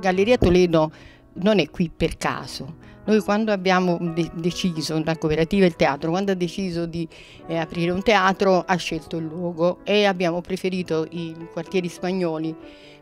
Galleria Toledo non è qui per caso. Noi quando abbiamo deciso, la cooperativa e il teatro, quando ha deciso di aprire un teatro, ha scelto il luogo e abbiamo preferito i quartieri spagnoli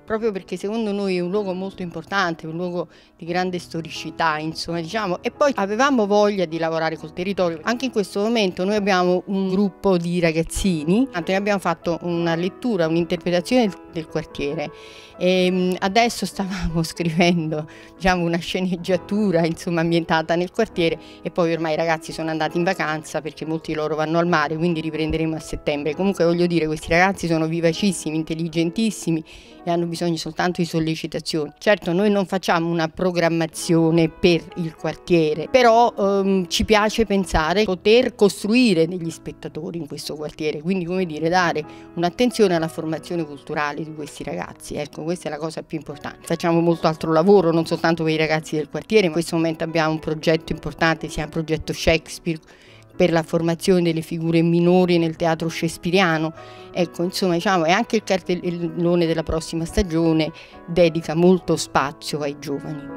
proprio perché secondo noi è un luogo molto importante, un luogo di grande storicità, insomma, diciamo, e poi avevamo voglia di lavorare col territorio. Anche in questo momento noi abbiamo un gruppo di ragazzini, noi abbiamo fatto una lettura, un'interpretazione del quartiere e adesso stavamo scrivendo, diciamo, una sceneggiatura, insomma, ambientata nel quartiere, e poi ormai i ragazzi sono andati in vacanza perché molti di loro vanno al mare, quindi riprenderemo a settembre. Comunque voglio dire, questi ragazzi sono vivacissimi, intelligentissimi e hanno bisogno soltanto di sollecitazioni. Certo, noi non facciamo una programmazione per il quartiere, però ci piace pensare di poter costruire degli spettatori in questo quartiere, quindi, come dire, dare un'attenzione alla formazione culturale di questi ragazzi. Ecco, questa è la cosa più importante. Facciamo molto altro lavoro, non soltanto per i ragazzi del quartiere. In questo momento abbiamo un progetto importante, si chiama Progetto Shakespeare, per la formazione delle figure minori nel teatro shakespeariano. Ecco, insomma, diciamo, e anche il cartellone della prossima stagione dedica molto spazio ai giovani.